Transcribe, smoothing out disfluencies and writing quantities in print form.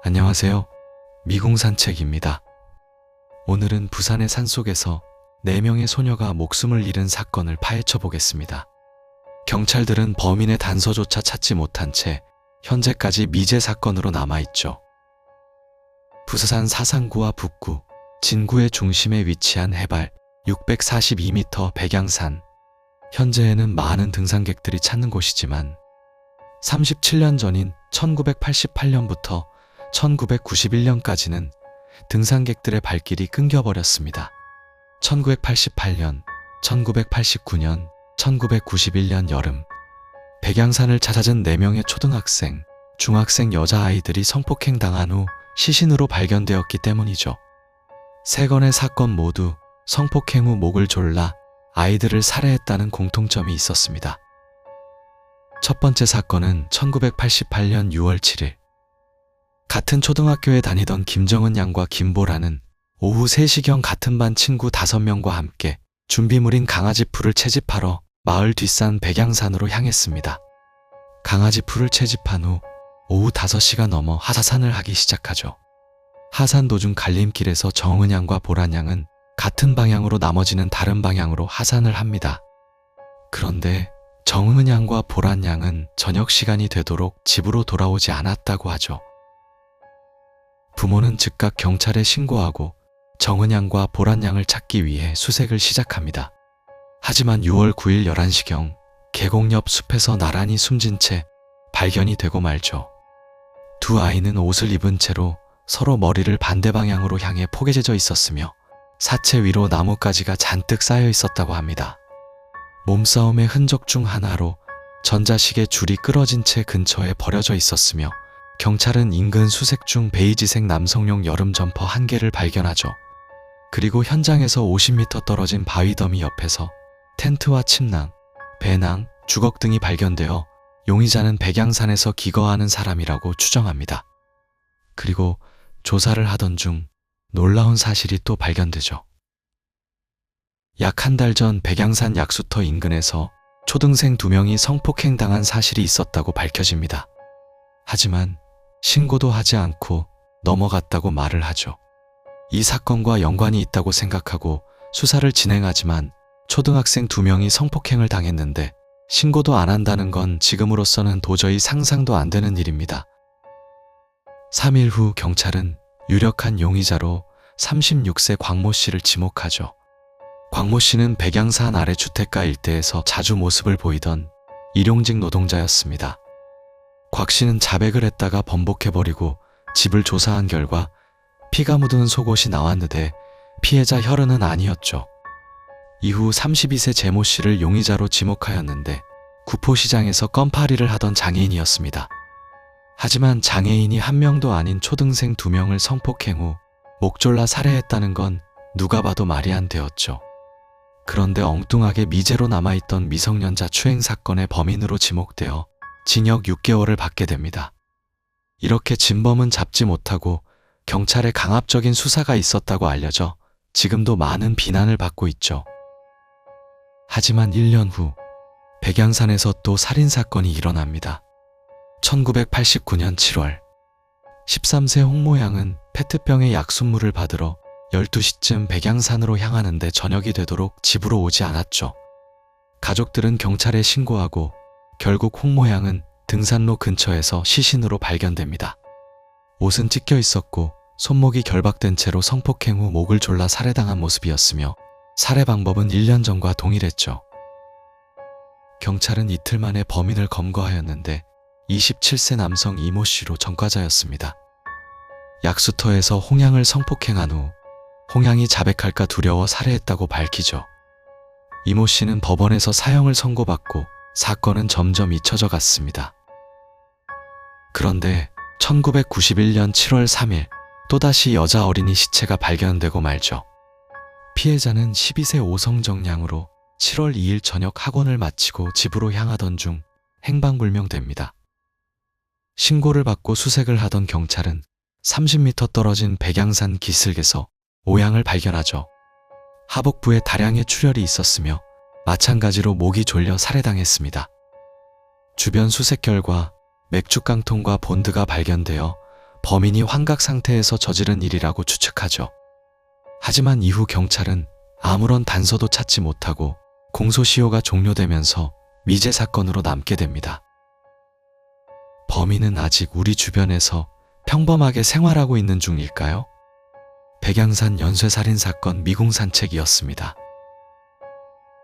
안녕하세요. 미궁산책입니다. 오늘은 부산의 산속에서 4명의 소녀가 목숨을 잃은 사건을 파헤쳐 보겠습니다. 경찰들은 범인의 단서조차 찾지 못한 채 현재까지 미제 사건으로 남아있죠. 부산 사상구와 북구, 진구의 중심에 위치한 해발 642m 백양산. 현재에는 많은 등산객들이 찾는 곳이지만 37년 전인 1988년부터 1991년까지는 등산객들의 발길이 끊겨버렸습니다. 1988년, 1989년, 1991년 여름, 백양산을 찾아든 4명의 초등학생, 중학생 여자아이들이 성폭행 당한 후 시신으로 발견되었기 때문이죠. 3건의 사건 모두 성폭행 후 목을 졸라 아이들을 살해했다는 공통점이 있었습니다. 첫 번째 사건은 1988년 6월 7일. 같은 초등학교에 다니던 김정은 양과 김보라는 오후 3시경 같은 반 친구 5명과 함께 준비물인 강아지 풀을 채집하러 마을 뒷산 백양산으로 향했습니다. 강아지 풀을 채집한 후 오후 5시가 넘어 하산을 하기 시작하죠. 하산 도중 갈림길에서 정은 양과 보란 양은 같은 방향으로 나머지는 다른 방향으로 하산을 합니다. 그런데 정은 양과 보란 양은 저녁 시간이 되도록 집으로 돌아오지 않았다고 하죠. 부모는 즉각 경찰에 신고하고 정은 양과 보란 양을 찾기 위해 수색을 시작합니다. 하지만 6월 9일 11시경 계곡 옆 숲에서 나란히 숨진 채 발견이 되고 말죠. 두 아이는 옷을 입은 채로 서로 머리를 반대 방향으로 향해 포개져져 있었으며 사체 위로 나뭇가지가 잔뜩 쌓여 있었다고 합니다. 몸싸움의 흔적 중 하나로 전자식의 줄이 끊어진 채 근처에 버려져 있었으며 경찰은 인근 수색 중 베이지색 남성용 여름 점퍼 1개를 발견하죠. 그리고 현장에서 50m 떨어진 바위 더미 옆에서 텐트와 침낭, 배낭, 주걱 등이 발견되어 용의자는 백양산에서 기거하는 사람이라고 추정합니다. 그리고 조사를 하던 중 놀라운 사실이 또 발견되죠. 약 한 달 전 백양산 약수터 인근에서 초등생 2명이 성폭행 당한 사실이 있었다고 밝혀집니다. 하지만 신고도 하지 않고 넘어갔다고 말을 하죠. 이 사건과 연관이 있다고 생각하고 수사를 진행하지만 초등학생 2명이 성폭행을 당했는데 신고도 안 한다는 건 지금으로서는 도저히 상상도 안 되는 일입니다. 3일 후 경찰은 유력한 용의자로 36세 광모 씨를 지목하죠. 광모 씨는 백양산 아래 주택가 일대에서 자주 모습을 보이던 일용직 노동자였습니다. 곽 씨는 자백을 했다가 번복해버리고 집을 조사한 결과 피가 묻은 속옷이 나왔는데 피해자 혈흔은 아니었죠. 이후 32세 제모 씨를 용의자로 지목하였는데 구포시장에서 껌파리를 하던 장애인이었습니다. 하지만 장애인이 한 명도 아닌 초등생 2명을 성폭행 후 목졸라 살해했다는 건 누가 봐도 말이 안 되었죠. 그런데 엉뚱하게 미제로 남아있던 미성년자 추행 사건의 범인으로 지목되어 징역 6개월을 받게 됩니다. 이렇게 진범은 잡지 못하고 경찰의 강압적인 수사가 있었다고 알려져 지금도 많은 비난을 받고 있죠. 하지만 1년 후 백양산에서 또 살인사건이 일어납니다. 1989년 7월 13세 홍모 양은 페트병의 약수물을 받으러 12시쯤 백양산으로 향하는데 저녁이 되도록 집으로 오지 않았죠. 가족들은 경찰에 신고하고 결국 홍모 양은 등산로 근처에서 시신으로 발견됩니다. 옷은 찢겨 있었고 손목이 결박된 채로 성폭행 후 목을 졸라 살해당한 모습이었으며 살해 방법은 1년 전과 동일했죠. 경찰은 이틀 만에 범인을 검거하였는데 27세 남성 이모 씨로 전과자였습니다. 약수터에서 홍양을 성폭행한 후 홍양이 자백할까 두려워 살해했다고 밝히죠. 이모 씨는 법원에서 사형을 선고받고 사건은 점점 잊혀져 갔습니다. 그런데 1991년 7월 3일 또다시 여자 어린이 시체가 발견되고 말죠. 피해자는 12세 오성정 양으로 7월 2일 저녁 학원을 마치고 집으로 향하던 중 행방불명됩니다. 신고를 받고 수색을 하던 경찰은 30m 떨어진 백양산 기슭에서 오양을 발견하죠. 하복부에 다량의 출혈이 있었으며 마찬가지로 목이 졸려 살해당했습니다. 주변 수색 결과 맥주깡통과 본드가 발견되어 범인이 환각 상태에서 저지른 일이라고 추측하죠. 하지만 이후 경찰은 아무런 단서도 찾지 못하고 공소시효가 종료되면서 미제 사건으로 남게 됩니다. 범인은 아직 우리 주변에서 평범하게 생활하고 있는 중일까요? 백양산 연쇄살인 사건 미궁 산책이었습니다.